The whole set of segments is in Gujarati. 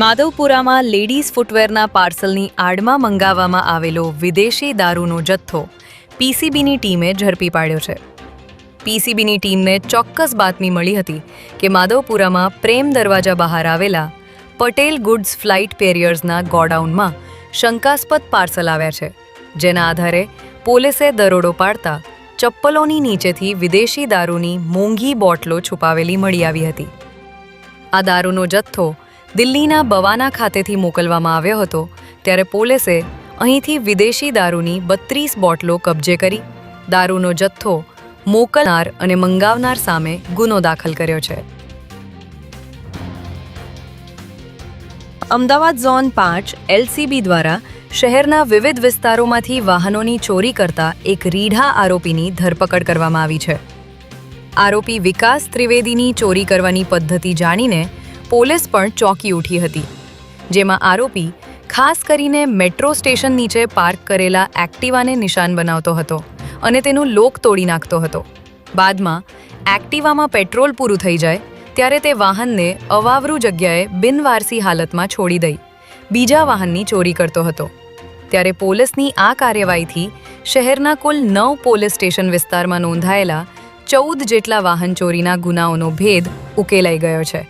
માધવપુરામાં લેડીઝ ફૂટવેરના પાર્સલની આડમાં મંગાવવામાં આવેલો વિદેશી દારૂનો જથ્થો પીસીબીની ટીમે ઝડપી પાડ્યો છે. પીસીબીની ટીમને ચોક્કસ બાતમી મળી હતી કે માધવપુરામાં પ્રેમ દરવાજા બહાર આવેલા પટેલ ગુડ્સ ફ્લાઇટ પેરિયર્સના ગોડાઉનમાં શંકાસ્પદ પાર્સલ આવ્યા છે, જેના આધારે પોલીસે દરોડો પાડતા ચપ્પલોની નીચેથી વિદેશી દારૂની મોંઘી બોટલો છુપાવેલી મળી આવી હતી. આ દારૂનો જથ્થો દિલ્હીના બવાના ખાતેથી મોકલવામાં આવ્યો હતો, ત્યારે પોલીસે અહીંથી વિદેશી દારૂની 32 બોટલો કબજે કરી દારૂનો જથ્થો મોકલનાર અને મંગાવનાર સામે ગુનો દાખલ કર્યો છે. અમદાવાદ ઝોન 5 LCB દ્વારા શહેરના વિવિધ વિસ્તારોમાંથી વાહનોની ચોરી કરતા એક રીઢા આરોપીની ધરપકડ કરવામાં આવી છે. આરોપી વિકાસ ત્રિવેદીની ચોરી કરવાની પદ્ધતિ જાણીને પોલીસ પણ ચોંકી ઉઠી હતી, જેમાં આરોપી ખાસ કરીને મેટ્રો સ્ટેશન નીચે પાર્ક કરેલા એક્ટિવાને નિશાન બનાવતો હતો અને તેનું લોક તોડી નાખતો હતો. બાદમાં એક્ટિવામાં પેટ્રોલ પૂરું થઈ જાય ત્યારે તે વાહનને અવાવરૂ જગ્યાએ બિનવારસી હાલતમાં છોડી દઈ બીજા વાહનની ચોરી કરતો હતો. ત્યારે પોલીસની આ કાર્યવાહીથી શહેરના કુલ 9 પોલીસ સ્ટેશન વિસ્તારમાં નોંધાયેલા 14 જેટલા વાહન ચોરીના ગુનાઓનો ભેદ ઉકેલાઈ ગયો છે.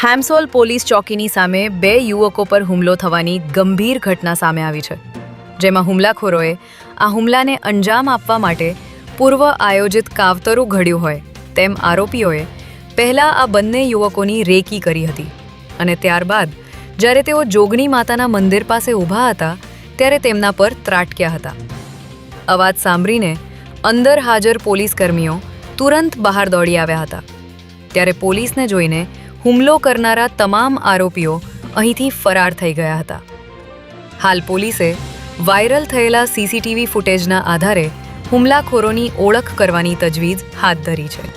હેમ્સોલ પોલીસ ચોકીની સામે 2 યુવકો પર હુમલો થવાની ગંભીર ઘટના સામે આવી છે, જેમાં હુમલાખોરોએ આ હુમલાને અંજામ આપવા માટે પૂર્વ આયોજિત કાવતરું ઘડ્યું હોય તેમ આરોપીઓએ પહેલાં આ બંને યુવકોની રેકી કરી હતી અને ત્યારબાદ જ્યારે તેઓ જોગણી માતાના મંદિર પાસે ઊભા હતા ત્યારે તેમના પર ત્રાટક્યા હતા. અવાજ સાંભળીને અંદર હાજર પોલીસકર્મીઓ તુરંત બહાર દોડી આવ્યા હતા. ત્યારે પોલીસને જોઈને હુમલો કરનારા તમામ આરોપીઓ અહીંથી ફરાર થઈ ગયા હતા. હાલ પોલીસે વાયરલ થયેલા CCTV ફૂટેજના આધારે હુમલાખોરોની ઓળખ કરવાની તજવીજ હાથ ધરી છે.